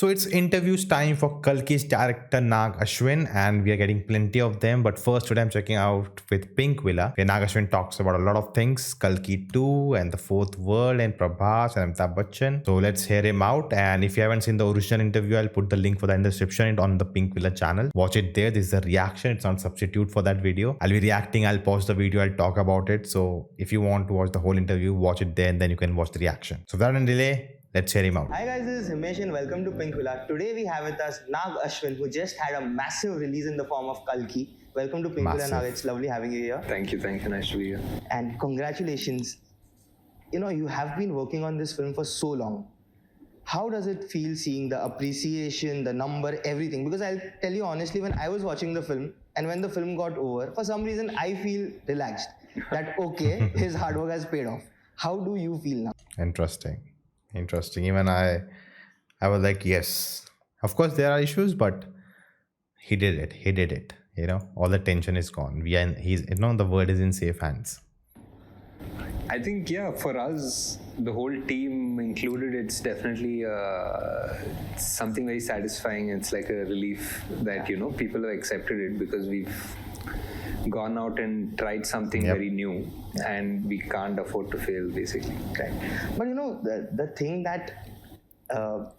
So it's interviews time for Kalki's director Nag Ashwin, and we are getting plenty of them. But first, today I'm checking out with Pinkvilla, where Nag Ashwin talks about a lot of things, Kalki 2 and the Fourth World and Prabhas and Amitabh Bachchan. So let's hear him out. And if you haven't seen the original interview, I'll put the link for that in the description on the Pinkvilla channel. Watch it there. This is a reaction. It's not substitute for that video. I'll be reacting. I'll pause the video. I'll talk about it. So if you want to watch the whole interview, watch it there and then you can watch the reaction. So without any delay, let's hear him out. Hi guys, this is Himesh and welcome to Pinkvilla. Today we have with us Nag Ashwin, who just had a massive release in the form of Kalki. Welcome to Pinkvilla, Nag. It's lovely having you here. Thank you, nice to be here. And congratulations. You know, you have been working on this film for so long. How does it feel seeing the appreciation, the number, everything? Because I'll tell you honestly, when I was watching the film and when the film got over, for some reason I feel relaxed that okay, his hard work has paid off. How do you feel now? Interesting. Even I was like, yes, of course there are issues, but he did it. You know, all the tension is gone. The world is in safe hands. I think, yeah, for us, the whole team included, it's definitely something very satisfying. It's like a relief that, people have accepted it because we've gone out and tried something very new and we can't afford to fail, basically. Right. But the thing that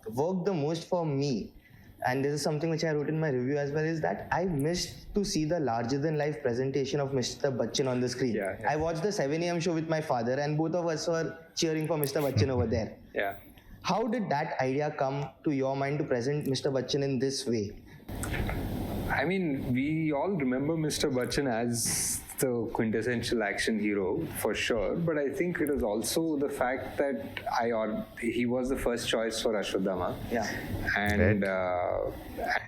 worked the most for me, and this is something which I wrote in my review as well, is that I missed to see the larger than life presentation of Mr. Bachchan on the screen. Yeah. I watched the 7 a.m. show with my father and both of us were cheering for Mr. Bachchan over there. Yeah. How did that idea come to your mind to present Mr. Bachchan in this way? I mean, we all remember Mr. Bachchan as the quintessential action hero, for sure. But I think it was also the fact that he was the first choice for Ashwadama. Yeah. And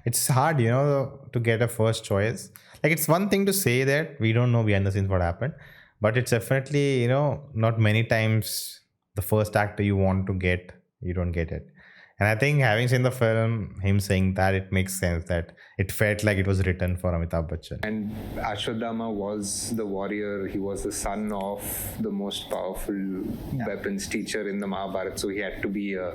it's hard, to get a first choice. Like, it's one thing to say that we don't know behind the scenes what happened, but it's definitely, not many times the first actor you want to get, you don't get it. And I think having seen the film, him saying that, it makes sense that it felt like it was written for Amitabh Bachchan. And Ashwadama was the warrior. He was the son of the most powerful weapons teacher in the Mahabharata. So he had to be a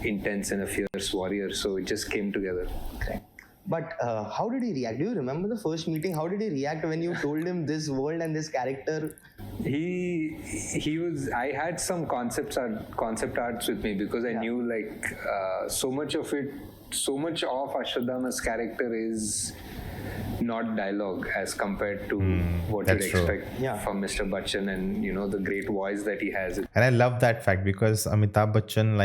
intense and a fierce warrior. So it just came together. Okay. But how did he react? Do you remember the first meeting? How did he react when you told him this world and this character? I had some concept arts with me because I knew so much of Ashwadama's character is not dialogue as compared to what you'd expect from Mr. Bachchan and the great voice that he has. And I love that fact because Amitabh Bachchan,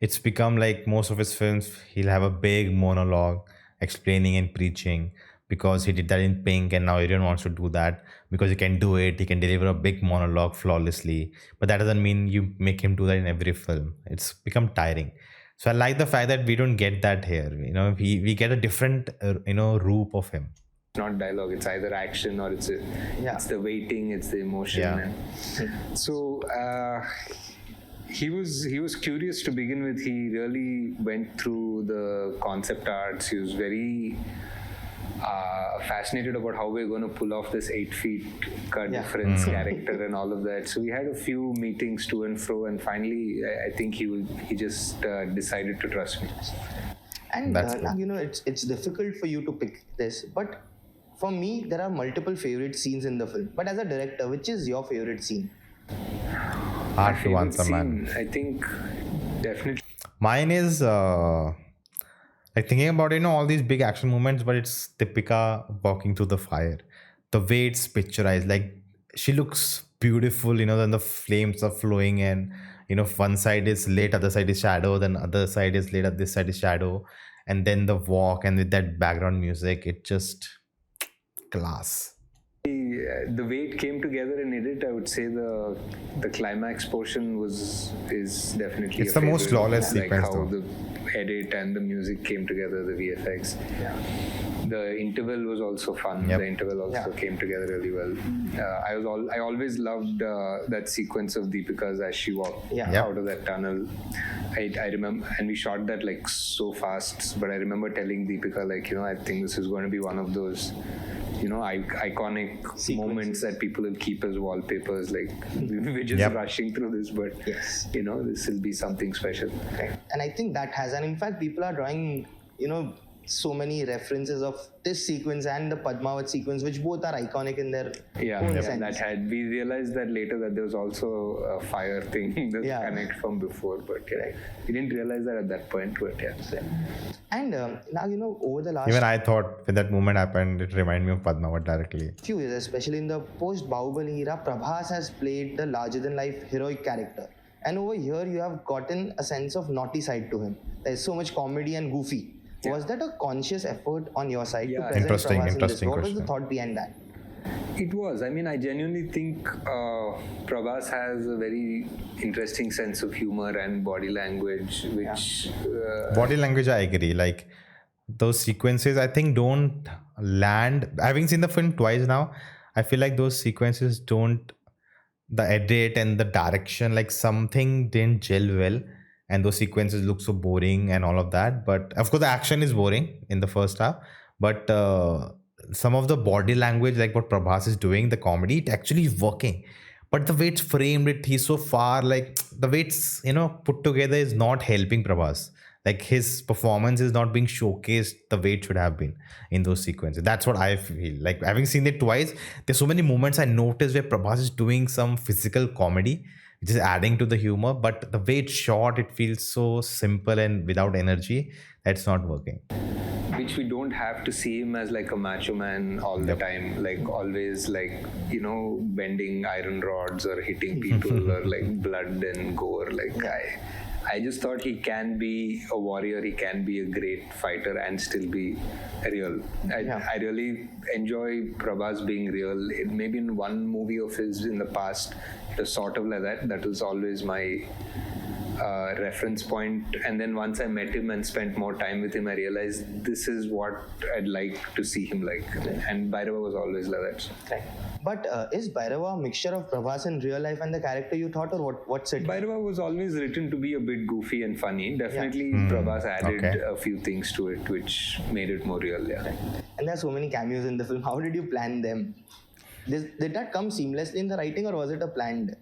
it's become like most of his films, he'll have a big monologue explaining and preaching because he did that in Pink and now everyone wants to do that because he can do it. He can deliver a big monologue flawlessly. But that doesn't mean you make him do that in every film. It's become tiring. So I like the fact that we don't get that here. We get a different, roop of him. It's not dialogue. It's either action or it's the waiting, it's the emotion. Yeah. So he was curious to begin with. He really went through the concept arts. He was very fascinated about how we're going to pull off this 8 feet cut difference character and all of that. So we had a few meetings to and fro, and finally, I think he just decided to trust me. And it's difficult for you to pick this, but for me, there are multiple favorite scenes in the film. But as a director, which is your favorite scene? Hard to answer, man. I think definitely. Mine is thinking about all these big action moments, but it's Deepika walking through the fire. The way it's picturized, like she looks beautiful. Then the flames are flowing, and one side is lit, other side is shadow, then other side is lit, this side is shadow, and then the walk and with that background music, it just class. The way it came together in edit, I would say the climax portion is definitely it's the most flawless sequence. How the edit and the music came together, the VFX. Yeah. The interval was also fun. The interval also came together really well. I always loved that sequence of Deepika's as she walked out of that tunnel. I remember, and we shot that so fast. But I remember telling Deepika I think this is going to be one of those iconic Sequences. moments that people will keep as wallpapers. Like we're just Yep. rushing through this, but Yes. this will be something special. Right. And I think that has, and in fact, people are drawing, so many references of this sequence and the Padmavat sequence, which both are iconic in their own sense. We realized that later that there was also a fire thing that Yeah. connect from before, but we didn't realize that at that point. But And now, over the last Even I thought when that moment happened, it reminded me of Padmavat directly. few years, especially in the post-Bahubali era, Prabhas has played the larger-than-life heroic character. And over here, you have gotten a sense of naughty side to him. There's so much comedy and goofy. Was that a conscious effort on your side to present Interesting Prabhas in this? question. What was the thought behind that? it was. I mean, I genuinely think Prabhas has a very interesting sense of humor and body language, which Body language, I agree. Like those sequences, I think don't land. Having seen the film twice now, I feel like those sequences don't. The edit and the direction, like something didn't gel well, and those sequences look so boring and all of that. But of course, the action is boring in the first half. But some of the body language, like what Prabhas is doing, the comedy, it actually is working. But the way it's framed, he's so far, like the way it's put together is not helping Prabhas. Like his performance is not being showcased the way it should have been in those sequences. That's what I feel. Like having seen it twice, there's so many moments I noticed where Prabhas is doing some physical comedy, which is adding to the humor. But the way it's shot, it feels so simple and without energy. That's not working. which we don't have to see him as like a macho man all the time, like always like bending iron rods or hitting people or like blood and gore. Like I just thought he can be a warrior, he can be a great fighter and still be real. I really enjoy Prabhas being real. Maybe in one movie of his in the past, it was sort of like that. That was always my reference point. And then once I met him and spent more time with him, I realized this is what I'd like to see him like. And Bhairava was always like that. Right. But is Bhairava a mixture of Prabhas in real life and the character you thought, or what's it? Bhairava was always written to be a bit goofy and funny. Definitely Prabhas added a few things to it which made it more real. Yeah. And there are so many cameos in the film. How did you plan them? Did that come seamlessly in the writing, or was it a planned?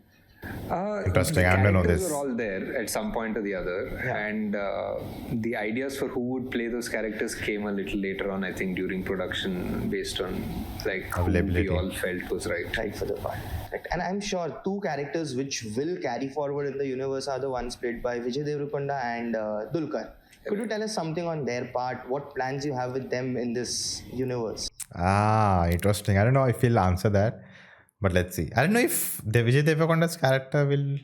Interesting. I don't know this. Characters were all there at some point or the other, and the ideas for who would play those characters came a little later on, I think, during production, based on like who we all felt was right for the part. Right. And I'm sure two characters which will carry forward in the universe are the ones played by Vijay Deverakonda and Dulquer. Could you tell us something on their part? What plans you have with them in this universe? Interesting. I don't know if he'll answer that. But let's see. I don't know if Vijay Deverakonda's character will...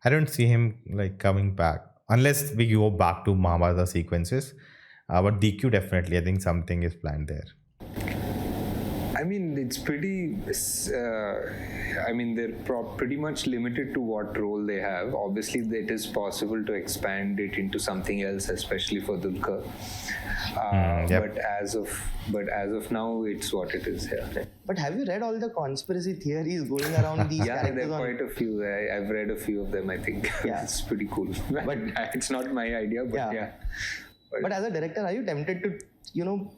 I don't see him like coming back. Unless we go back to Mahabharata sequences. But DQ definitely. I think something is planned there. I mean, it's pretty... they're pretty much limited to what role they have. Obviously, it is possible to expand it into something else, especially for Dulquer. But as of now, it's what it is here. Yeah. But have you read all the conspiracy theories going around these characters? Yeah, there are quite a few. I've read a few of them, I think. It's pretty cool. But it's not my idea, but yeah. But as a director, are you tempted to,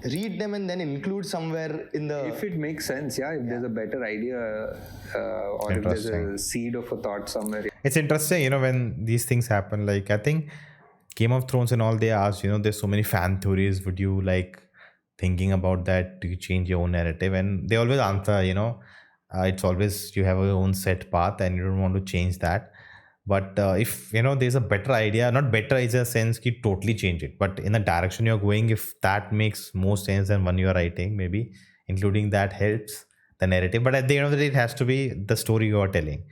read them and then include somewhere in the... If it makes sense, if there's a better idea or if there's a seed of a thought somewhere. It's interesting, when these things happen. Like, I think Game of Thrones and all, they ask, there's so many fan theories. Would you like thinking about that? Do you change your own narrative? And they always answer, it's always you have your own set path and you don't want to change that. But if there's a better idea, not better is a sense you totally change it, but in the direction you're going, if that makes more sense than one you're writing, maybe including that helps the narrative. But at the end of the day, it has to be the story you're telling.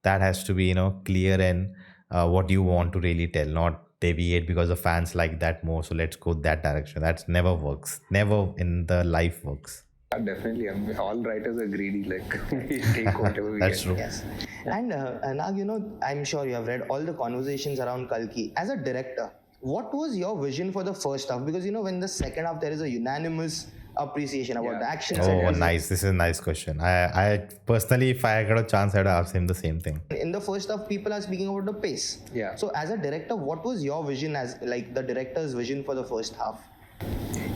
That has to be clear and what you want to really tell, not deviate because the fans like that more, so let's go that direction. That never works. Never in the life works. Definitely. All writers are greedy. Like, we take whatever we That's get. true. Yes. And Nag, I'm sure you have read all the conversations around Kalki. As a director, what was your vision for the first half? Because, when the second half, there is a unanimous appreciation about the action. Nice. This is a nice question. I personally, if I got a chance, I'd ask him the same thing. In the first half, people are speaking about the pace. Yeah. So as a director, what was your vision as like the director's vision for the first half?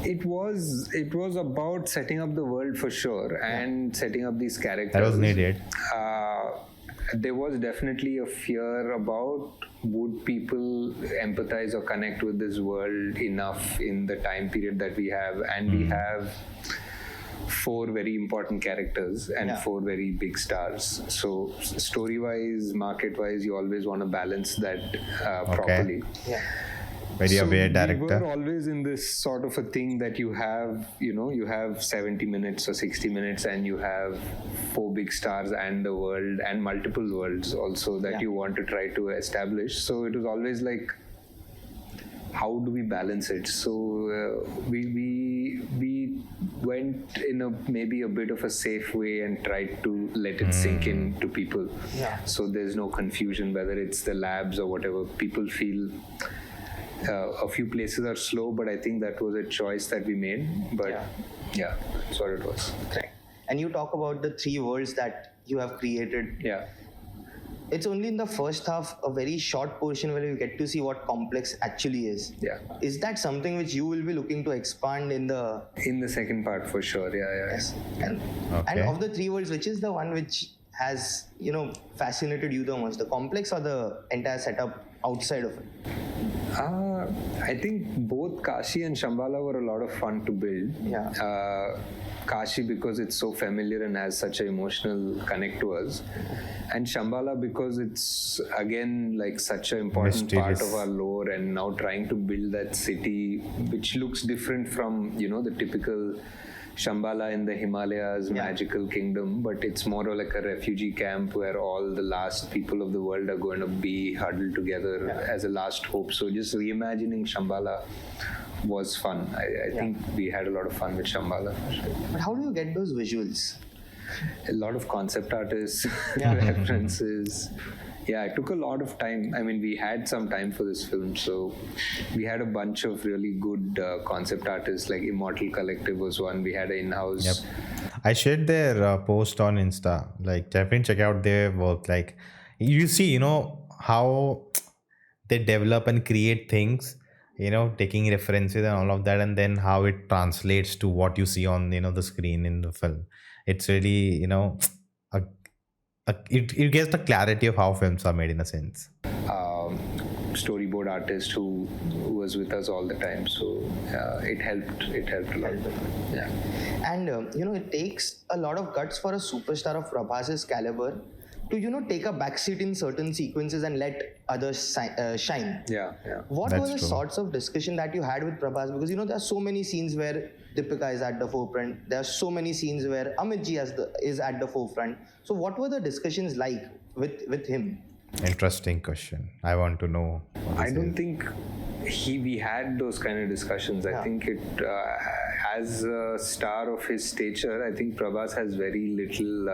It was about setting up the world for sure, and setting up these characters. That was needed. There was definitely a fear about would people empathize or connect with this world enough in the time period that we have, and we have 4 very important characters and 4 very big stars. So story-wise, market-wise, you always want to balance that properly. Yeah. Very aware We director. were always in this sort of a thing that you have 70 minutes or 60 minutes, and you have 4 big stars and the world and multiple worlds also that you want to try to establish. So it was always like, how do we balance it? So we went in maybe a bit of a safe way and tried to let it sink in to people. Yeah. So there's no confusion whether it's the labs or whatever. People feel a few places are slow, but I think that was a choice that we made. But yeah, that's what it was. Correct. And you talk about the 3 worlds that you have created. Yeah. It's only in the first half, a very short portion, where you get to see what complex actually is. Yeah. Is that something which you will be looking to expand in the... In the second part, for sure. Yeah. Yes. And Okay. of the 3 worlds, which is the one which has, fascinated you the most, the complex or the entire setup outside of it? I think both Kashi and Shambhala were a lot of fun to build. Yeah. Kashi because it's so familiar and has such an emotional connect to us, and Shambhala because it's again like such an important part Mysterious. of our lore, and now trying to build that city which looks different from the typical Shambhala in the Himalayas, magical kingdom, but it's more like a refugee camp where all the last people of the world are going to be huddled together as a last hope. So just reimagining Shambhala was fun. I think we had a lot of fun with Shambhala. But how do you get those visuals? A lot of concept artists, references. Yeah, it took a lot of time. I mean, we had some time for this film, so we had a bunch of really good concept artists, like Immortal Collective was one. We had an in-house. Yep. I shared their post on Insta. Like, definitely check out their work. Like, you see, how they develop and create things, taking references and all of that, and then how it translates to what you see on, the screen in the film. It's really, it gives the clarity of how films are made in a sense. Storyboard artist who was with us all the time, so it helped a lot. Yeah. And it takes a lot of guts for a superstar of Prabhas's caliber to take a backseat in certain sequences and let others shine. Yeah. What That's were the true. sorts of discussion that you had with Prabhas? Because there are so many scenes where Deepika is at the forefront. There are so many scenes where Amitji is at the forefront. So what were the discussions like with him? Interesting question. I want to know. I don't think we had those kind of discussions. I think it, as a star of his stature, I think Prabhas has very little,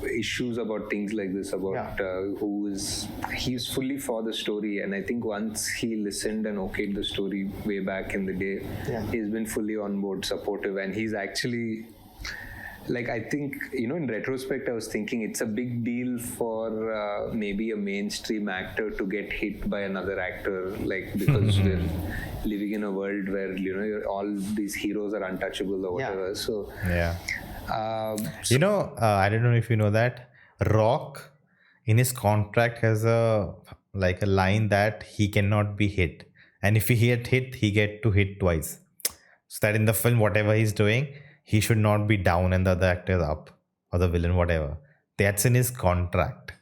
issues about things like this, about he's fully for the story. And I think once he listened and okayed the story way back in the day, he's been fully on board, supportive, and he's actually... Like, I think, in retrospect, I was thinking it's a big deal for maybe a mainstream actor to get hit by another actor, like, because we're living in a world where, all these heroes are untouchable or whatever. So, Yeah. I don't know if you know that Rock in his contract has a line that he cannot be hit. And if he get hit, he get to hit twice. So that in the film, whatever he's doing, he should not be down and the other actor is up, or the villain, whatever. That's in his contract,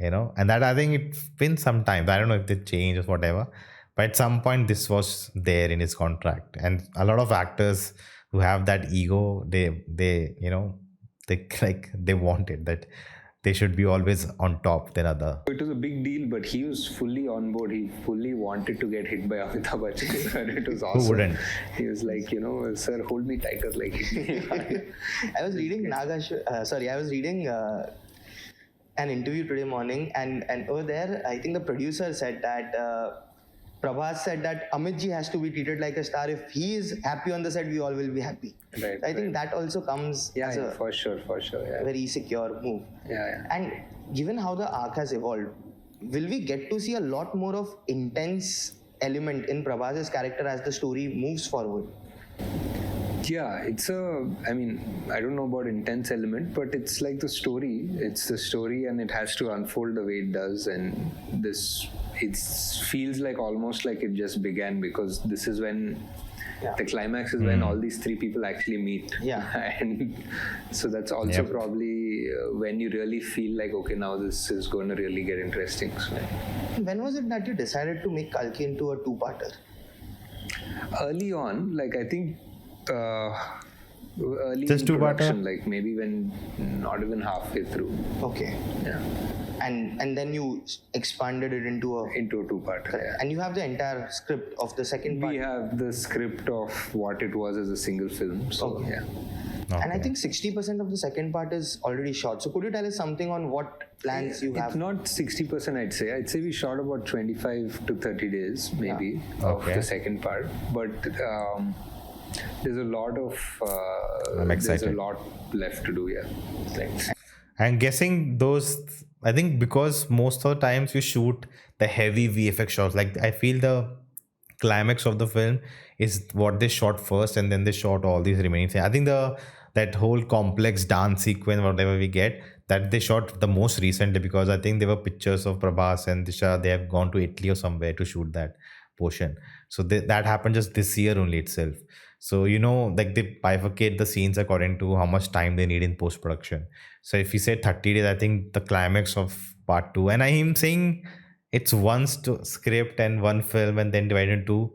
and that I think it's been some time. I don't know if they changed or whatever, but at some point this was there in his contract. And a lot of actors who have that ego, they want it, that they should be always on top than other. it was a big deal, but he was fully on board. He fully wanted to get hit by Amitabh Bachchan, and it was awesome. Who wouldn't? He was like, sir, hold me tighter, like. I was reading I was reading an interview today morning, and over there, I think the producer said that Prabhas said that Amitji has to be treated like a star. If he is happy on the set, we all will be happy. Right, I think that also comes as a for sure. Yeah. very secure move. Yeah. And given how the arc has evolved, will we get to see a lot more of intense element in Prabhas's character as the story moves forward. Yeah, I mean, I don't know about intense element, but it's like the story. It's the story, and it has to unfold the way it does. And it feels like almost like it just began, because this is when the climax is when all these three people actually meet. Yeah. And so that's also probably when you really feel like, okay, now this is going to really get interesting. So, When was it that you decided to make Kalki into a two-parter? early on, like I think early Just in two-parter? production, like maybe when not even halfway through. Okay. Yeah. And then you expanded it into a... Into a two-parter. Yeah. And you have the entire script of the second part. We have the script of what it was as a single film. So, Okay. yeah. And I think 60% of the second part is already shot. So could you tell us something on what plans you have? It's not 60%, I'd say. I'd say we shot about 25 to 30 days, maybe, of Okay. the second part. But there's a lot of... I'm there's excited. a lot left to do, yeah. Like, I'm guessing those, I think because most of the times you shoot the heavy VFX shots, like I feel the climax of the film is what they shot first, and then they shot all these remaining things. I think that whole complex dance sequence, whatever we get, that they shot the most recently, because I think there were pictures of Prabhas and Disha, they have gone to Italy or somewhere to shoot that portion. So that happened just this year only itself. So, like they bifurcate the scenes according to how much time they need in post production. So if you say 30 days, I think the climax of part 2, and I am saying it's one script and one film and then divided into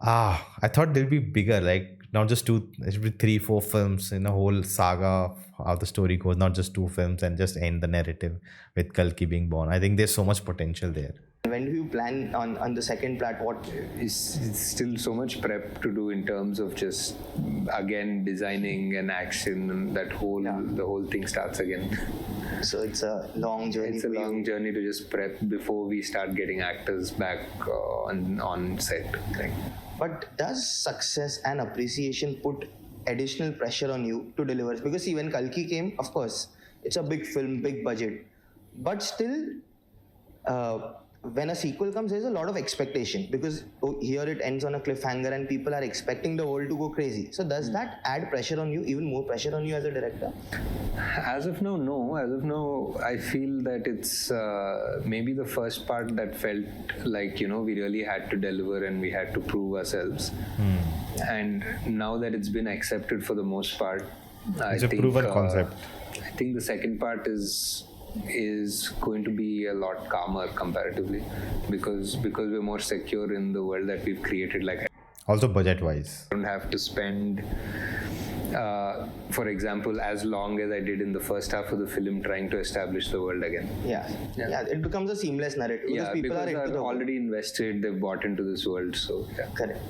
I thought they'll be bigger, like not just two, it should be 3-4 films in a whole saga of how the story goes, not just 2 films and just end the narrative with Kalki being born. I think there's so much potential there. When do you plan on the second part? What? it's still so much prep to do in terms of just, again, designing and action, and the whole thing starts again. So it's a long journey. It's a long journey to just prep before we start getting actors back on set. Like, But does success and appreciation put additional pressure on you to deliver? Because see, when Kalki came, of course, it's a big film, big budget. But still, when a sequel comes, there's a lot of expectation, because here it ends on a cliffhanger and people are expecting the world to go crazy. So does that add pressure on you, even more pressure on you as a director? as of now, no. As of now, I feel that it's maybe the first part that felt like, we really had to deliver and we had to prove ourselves. And now that it's been accepted for the most part, It's a proven concept. I think the second part is going to be a lot calmer comparatively, because we're more secure in the world that we've created. Like, Also budget wise. I don't have to spend, for example, as long as I did in the first half of the film trying to establish the world again. Yeah, it becomes a seamless narrative, because Yeah, people because are into they're the world. already invested, they've bought into this world, so yeah. Correct.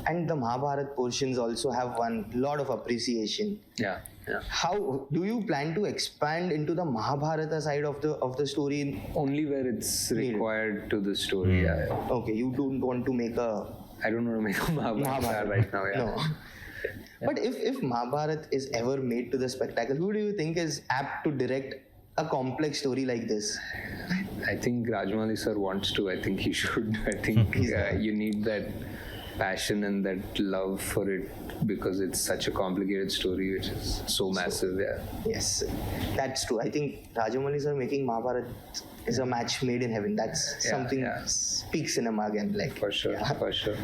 And the Mahabharata portions also have won a lot of appreciation. Yeah. How do you plan to expand into the Mahabharata side of the story? Only where it's required to the story. Yeah. Okay, you don't want to make a I don't want to make a Mahabharata right now. Yeah. No. But if Mahabharata is ever made to the spectacle, who do you think is apt to direct a complex story like this? I think Rajamouli sir wants to. I think he should. I think you need that passion and that love for it, because it's such a complicated story which is so massive. Yeah. Yes, that's true. I think Rajamouli sir making Mahabharata is a match made in heaven. That's something peak cinema again. Like, For sure. For sure.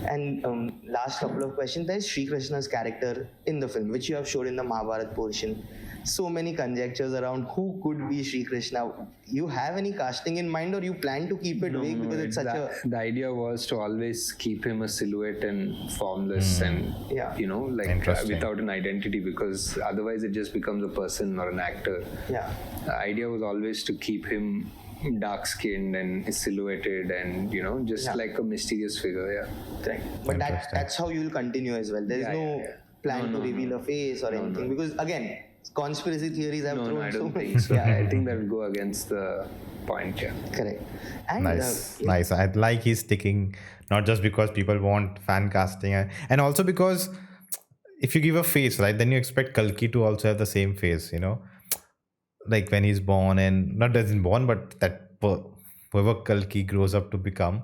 And last couple of questions. There's Sri Krishna's character in the film, which you have showed in the Mahabharata portion. So many conjectures around who could be Sri Krishna. You have any casting in mind, or you plan to keep it vague because it's such a... The idea was to always keep him a silhouette and formless and, like Interesting. without an identity, because otherwise it just becomes a person or an actor. Yeah. The idea was always to keep him dark-skinned and silhouetted and, just like a mysterious figure, yeah. Correct. But that's how you'll continue as well. There is no plan to reveal a face or anything. Because again, conspiracy theories have thrown I so don't many. think so. I think that will go against the point, yeah. Correct. And Nice. I like he's sticking, not just because people want fan casting, and also because if you give a face, right, then you expect Kalki to also have the same face, like when he's born, and not doesn't born, but that whoever Kalki grows up to become,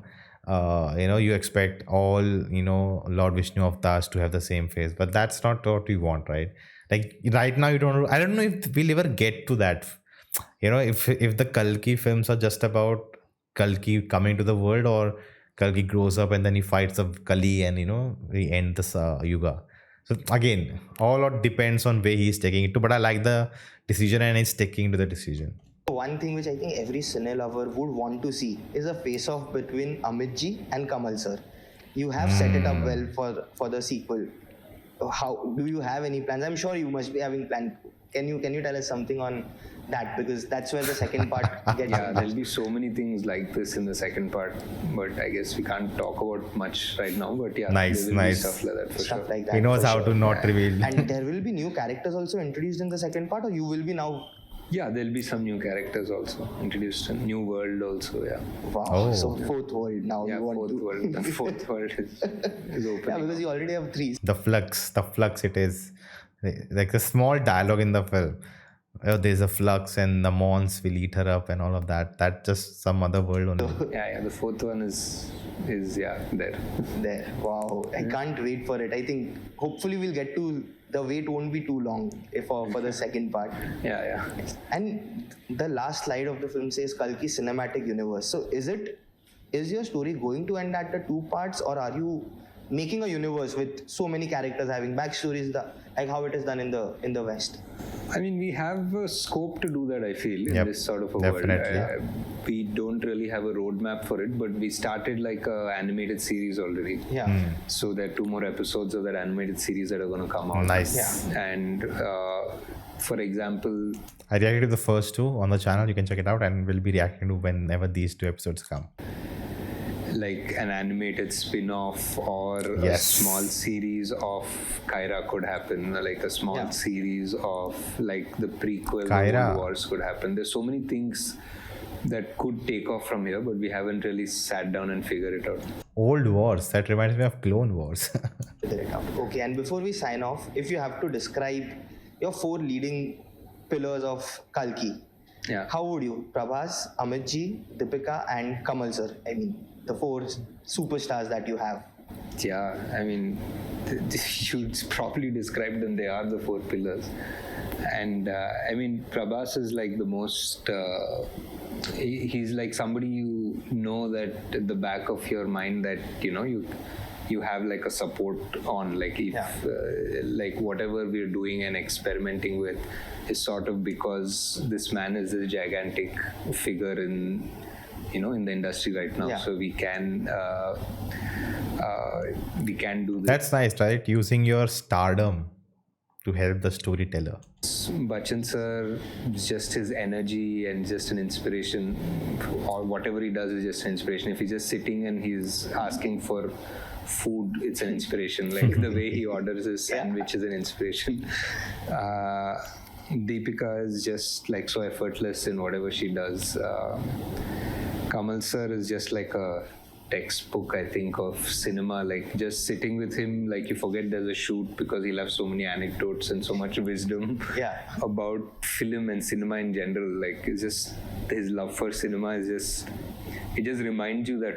you expect all, Lord Vishnu avatars to have the same face, but that's not what we want, right? Like right now, I don't know if we'll ever get to that. If the Kalki films are just about Kalki coming to the world, or Kalki grows up and then he fights the Kali and we end this Yuga. So again, all depends on where he's taking it to. But I like the decision and he's sticking to the decision. One thing which I think every cine lover would want to see is a face-off between Amitji and Kamal sir. You have set it up well for the sequel. How do you have any plans? I'm sure you must be having plans. Can you tell us something on that, because that's where the second part gets. Yeah, there'll be so many things like this in the second part, but I guess we can't talk about much right now. But yeah, nice, there will nice be stuff like that for Stuff sure. like that. He knows for how sure. to not reveal. And there will be new characters also introduced in the second part, or you will be now. Yeah, there'll be some new characters also introduced, a new world also. Yeah. Wow. Oh. So fourth world now. Yeah, you want fourth to. world. The fourth world is open. Yeah, because you already have three. The flux it is. Like a small dialogue in the film. Oh, there's a flux and the Mons will eat her up and all of that. That's just some other world only. Yeah. The fourth one is there. There. Wow. I can't wait for it. I think hopefully we'll get to. The wait won't be too long for the second part. Yeah. And the last slide of the film says Kalki Cinematic Universe. So is your story going to end at the two parts, or are you making a universe with so many characters having backstories, like how it is done in the West? I mean, we have a scope to do that, I feel, in Yep, this sort of a definitely. world. We don't really have a roadmap for it, but we started like a animated series already. Yeah. So there are 2 more episodes of that animated series that are going to come out. Nice. Yeah. And for example, I reacted to the first 2 on the channel. You can check it out, and we'll be reacting to whenever these 2 episodes come. like an animated spin-off or a Yes. small series of Kyra could happen, like a small Yeah. series of like the prequel Kyra. World Wars could happen. There's so many things that could take off from here, but we haven't really sat down and figured it out. Old Wars. That reminds me of Clone Wars. Figure it out. Okay, and before we sign off, if you have to describe your 4 leading pillars of Kalki, Yeah. how would you? Prabhas, Amitji, Deepika, and Kamal sir. I mean, the 4 superstars that you have. Yeah, I mean, you probably described them. They are the 4 pillars. And I mean, Prabhas is like the most, he's like somebody you know that at the back of your mind that, you have like a support on, like if, like whatever we're doing and experimenting with is sort of because this man is a gigantic figure in the industry right now. Yeah. So we can do this. That's nice, right? Using your stardom to help the storyteller. Bachchan sir, just his energy and just an inspiration, or whatever he does is just an inspiration. If he's just sitting and he's asking for food, it's an inspiration. Like the way he orders his sandwich is an inspiration. Deepika is just like so effortless in whatever she does. Kamal sir is just like a textbook, I think, of cinema. Like just sitting with him, like you forget there's a shoot because he'll have so many anecdotes and so much wisdom about film and cinema in general. Like it's just his love for cinema is just, it just reminds you that,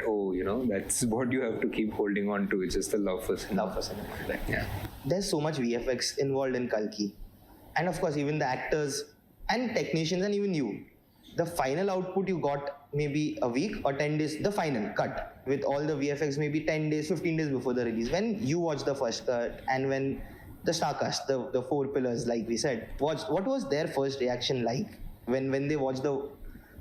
that's what you have to keep holding on to. It's just the love for cinema. Love for cinema. Right. Yeah. There's so much VFX involved in Kalki. And of course, even the actors and technicians and even you. The final output you got maybe a week or 10 days, the final cut with all the VFX maybe 10 days, 15 days before the release. When you watched the first cut and when the star cast, the 4 pillars, like we said, what was their first reaction like when they watched the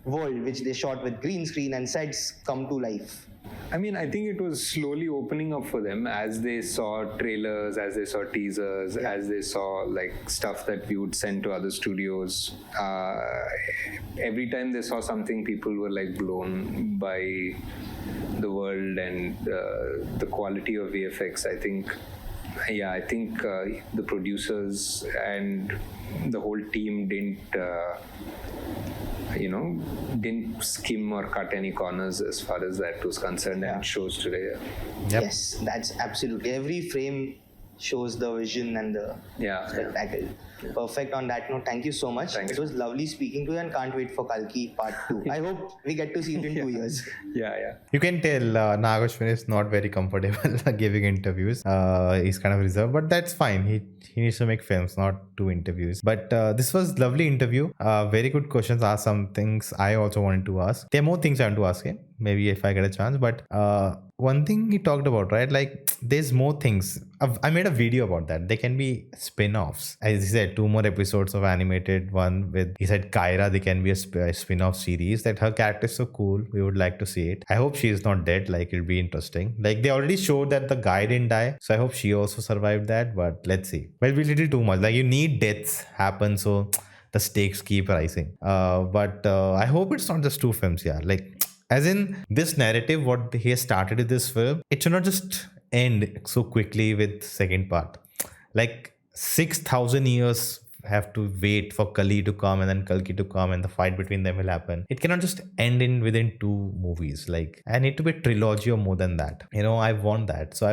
world which they shot with green screen and sets come to life? I mean, I think it was slowly opening up for them as they saw trailers, as they saw teasers, as they saw like stuff that we would send to other studios. Every time they saw something, people were like blown by the world and the quality of VFX. I think the producers and the whole team didn't skim or cut any corners as far as that was concerned, and it shows today. Yep. Yes, that's absolutely. Every frame shows the vision and the Yeah, spectacle. Perfect. On that note, thank you so much. Thank It you. was lovely speaking to you, and can't wait for Kalki Part 2. I hope we get to see it in 2 years. yeah. You can tell Nag Ashwin is not very comfortable giving interviews. He's kind of reserved, but that's fine. He needs to make films, not do interviews. But this was lovely interview. Very good questions. Asked some things I also wanted to ask. There are more things I want to ask him. Maybe if I get a chance. But one thing he talked about, right? Like there's more things. I made a video about that. They can be spin-offs. As he said, 2 more episodes of animated one with, he said Kyra, they can be a spin-off series. That her character is so cool. We would like to see it. I hope she is not dead. Like it'll be interesting. Like they already showed that the guy didn't die. So I hope she also survived that. But let's see. Well, we little too much. Like you need deaths happen. So the stakes keep rising. But I hope it's not just 2 films. Yeah. Like as in this narrative, what he has started with this film, it should not just end so quickly with second part. Like 6,000 years have to wait for Kali to come and then Kalki to come and the fight between them will happen. It cannot just end in within 2 movies. Like I need to be a trilogy or more than that. I want that. So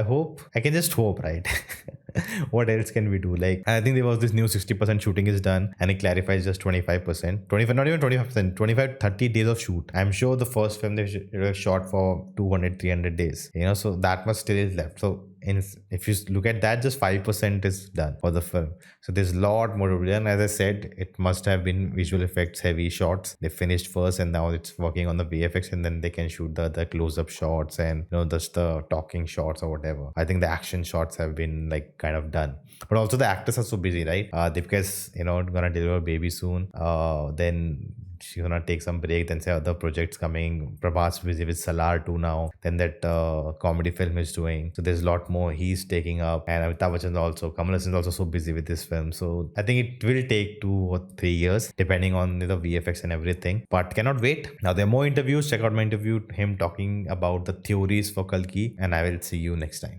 I can just hope, right? What else can we do? Like I think there was this new 60% shooting is done and it clarifies just 25%. 25, not even 25%, 25, 30 days of shoot. I'm sure the first film they shot for 200, 300 days. So that much still is left. So if you look at that, just 5% is done for the film. So there's a lot more to be done. As I said, it must have been visual effects heavy shots. They finished first and now it's working on the VFX and then they can shoot the close-up shots and just the talking shots or whatever. I think the action shots have been like kind of done. But also the actors are so busy, right? Deepika's gonna deliver a baby soon. Then she's gonna take some break, then say other projects coming. Prabhas busy with Salar 2 now, then that comedy film is doing. So there's a lot more he's taking up, and Amitabh Bachchan also, Kamal is also so busy with this film. So I think it will take 2 or 3 years depending on the VFX and everything, but cannot wait. Now there are more interviews. Check out my interview, him talking about the theories for Kalki, and I will see you next time.